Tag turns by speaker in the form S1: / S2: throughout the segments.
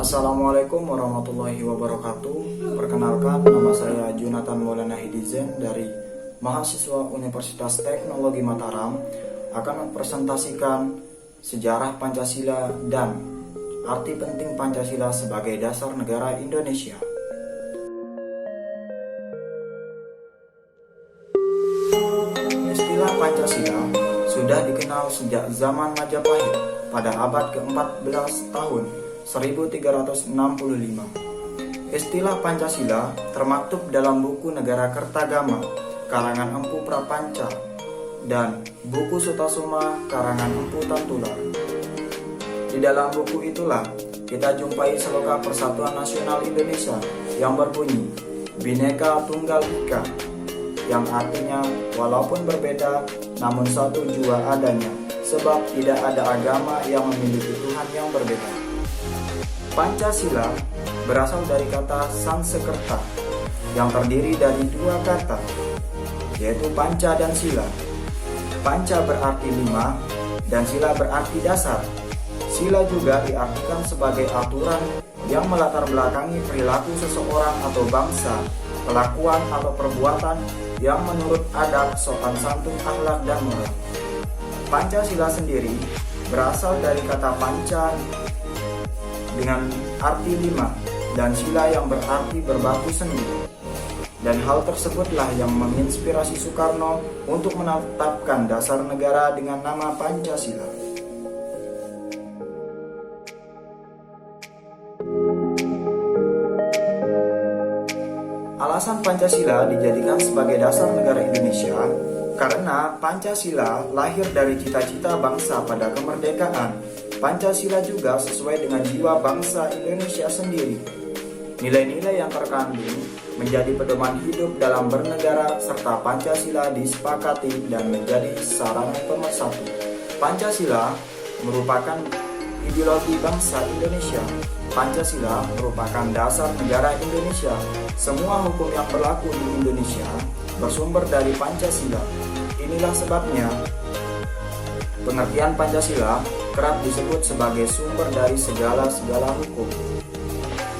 S1: Assalamualaikum warahmatullahi wabarakatuh. Perkenalkan, nama saya Jonathan Maulana Hidizen dari mahasiswa Universitas Teknologi Mataram, akan mempresentasikan sejarah Pancasila dan arti penting Pancasila sebagai dasar negara Indonesia. Istilah Pancasila sudah dikenal sejak zaman Majapahit pada abad ke-14 tahun 1365. Istilah Pancasila termaktub dalam buku Negara Kertagama karangan Empu Prapanca dan buku Sutasoma karangan Empu Tantular. Di dalam buku itulah kita jumpai slogan Persatuan Nasional Indonesia yang berbunyi Bhinneka Tunggal Ika, yang artinya walaupun berbeda namun satu jua adanya, sebab tidak ada agama yang memiliki Tuhan yang berbeda. Pancasila berasal dari kata Sanskerta yang terdiri dari dua kata, yaitu panca dan sila. Panca berarti 5 dan sila berarti dasar. Sila juga diartikan sebagai aturan yang melatar belakangi perilaku seseorang atau bangsa, kelakuan atau perbuatan yang menurut adab, sopan santun, akhlak, dan moral. Pancasila sendiri berasal dari kata panca dengan arti 5 dan sila yang berarti berbaku sendi. Dan hal tersebutlah yang menginspirasi Soekarno untuk menetapkan dasar negara dengan nama Pancasila. Alasan Pancasila dijadikan sebagai dasar negara Indonesia karena Pancasila lahir dari cita-cita bangsa pada kemerdekaan. Pancasila juga sesuai dengan jiwa bangsa Indonesia sendiri. Nilai-nilai yang terkandung menjadi pedoman hidup dalam bernegara, serta Pancasila disepakati dan menjadi sarana pemersatu. Pancasila merupakan ideologi bangsa Indonesia. Pancasila merupakan dasar negara Indonesia. Semua hukum yang berlaku di Indonesia bersumber dari Pancasila. Inilah sebabnya pengertian Pancasila kerap disebut sebagai sumber dari segala hukum.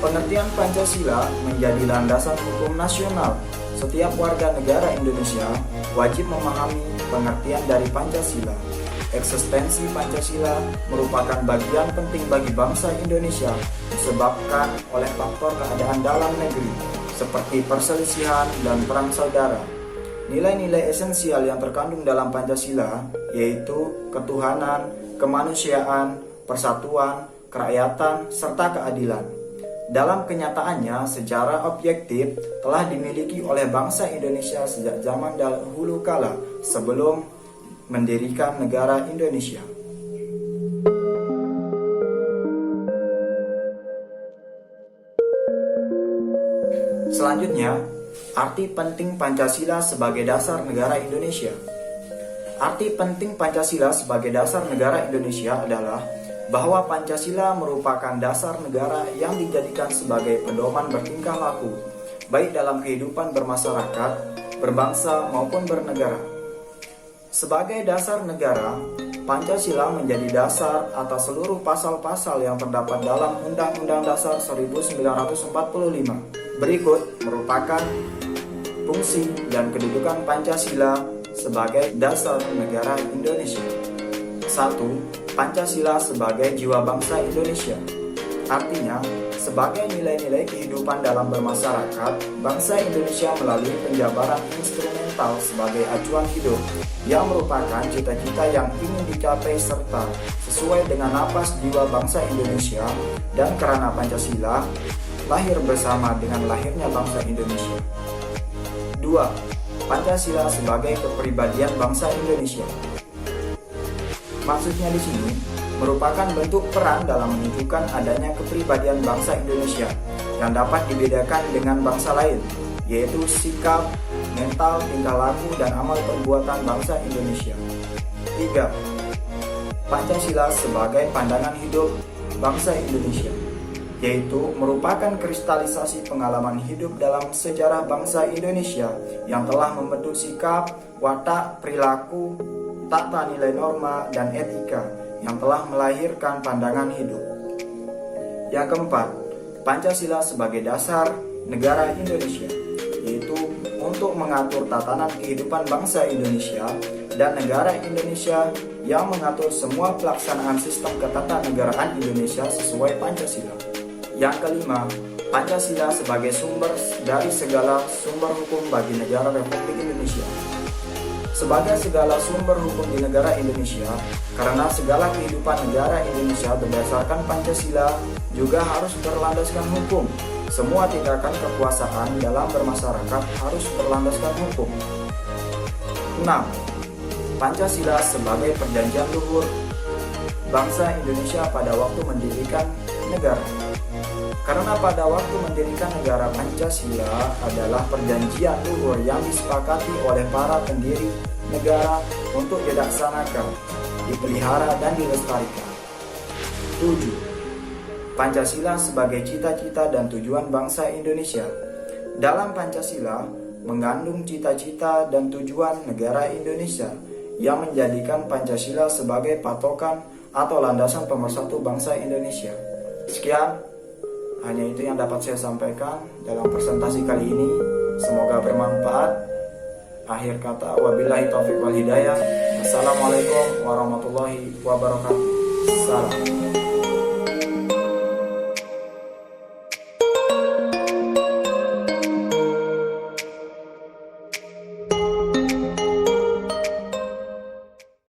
S1: Pengertian Pancasila menjadi landasan hukum nasional. Setiap warga negara Indonesia wajib memahami pengertian dari Pancasila. Eksistensi Pancasila merupakan bagian penting bagi bangsa Indonesia disebabkan oleh faktor keadaan dalam negeri seperti perselisihan dan perang saudara. Nilai-nilai esensial yang terkandung dalam Pancasila yaitu ketuhanan, kemanusiaan, persatuan, kerakyatan, serta keadilan. Dalam kenyataannya, secara objektif telah dimiliki oleh bangsa Indonesia sejak zaman dahulu kala sebelum mendirikan negara Indonesia. Selanjutnya, arti penting Pancasila sebagai dasar negara Indonesia. Arti penting Pancasila sebagai dasar negara Indonesia adalah bahwa Pancasila merupakan dasar negara yang dijadikan sebagai pedoman bertingkah laku, baik dalam kehidupan bermasyarakat, berbangsa maupun bernegara. Sebagai dasar negara, Pancasila menjadi dasar atas seluruh pasal-pasal yang terdapat dalam Undang-Undang Dasar 1945. Berikut merupakan fungsi dan kedudukan Pancasila sebagai dasar negara Indonesia. 1. Pancasila sebagai jiwa bangsa Indonesia. Artinya, sebagai nilai-nilai kehidupan dalam bermasyarakat, bangsa Indonesia melalui penjabaran instrumental sebagai acuan hidup yang merupakan cita-cita yang ingin dicapai serta sesuai dengan napas jiwa bangsa Indonesia, dan karena Pancasila lahir bersama dengan lahirnya bangsa Indonesia. 2. Pancasila sebagai kepribadian bangsa Indonesia. Maksudnya di sini merupakan bentuk peran dalam menunjukkan adanya kepribadian bangsa Indonesia yang dapat dibedakan dengan bangsa lain, yaitu sikap, mental, tingkah laku, dan amal perbuatan bangsa Indonesia. 3. Pancasila sebagai pandangan hidup bangsa Indonesia, yaitu merupakan kristalisasi pengalaman hidup dalam sejarah bangsa Indonesia yang telah membentuk sikap, watak, perilaku, tata nilai norma, dan etika yang telah melahirkan pandangan hidup. Yang keempat, Pancasila sebagai dasar negara Indonesia, yaitu untuk mengatur tatanan kehidupan bangsa Indonesia dan negara Indonesia yang mengatur semua pelaksanaan sistem ketatanegaraan Indonesia sesuai Pancasila. Yang kelima, Pancasila sebagai sumber dari segala sumber hukum bagi negara Republik Indonesia. Sebagai segala sumber hukum di negara Indonesia, karena segala kehidupan negara Indonesia berdasarkan Pancasila juga harus berlandaskan hukum. Semua tindakan kekuasaan dalam bermasyarakat harus berlandaskan hukum. 6. Pancasila sebagai perjanjian luhur bangsa Indonesia pada waktu mendirikan negara. Karena pada waktu mendirikan negara, Pancasila adalah perjanjian luhur yang disepakati oleh para pendiri negara untuk dilaksanakan, dipelihara, dan dilestarikan. 7. Pancasila sebagai cita-cita dan tujuan bangsa Indonesia. Dalam Pancasila mengandung cita-cita dan tujuan negara Indonesia yang menjadikan Pancasila sebagai patokan atau landasan pemersatu bangsa Indonesia. Sekian, hanya itu yang dapat saya sampaikan dalam presentasi kali ini. Semoga bermanfaat. Akhir kata, wabillahi taufiq wal hidayah. Assalamualaikum warahmatullahi wabarakatuh. Salam.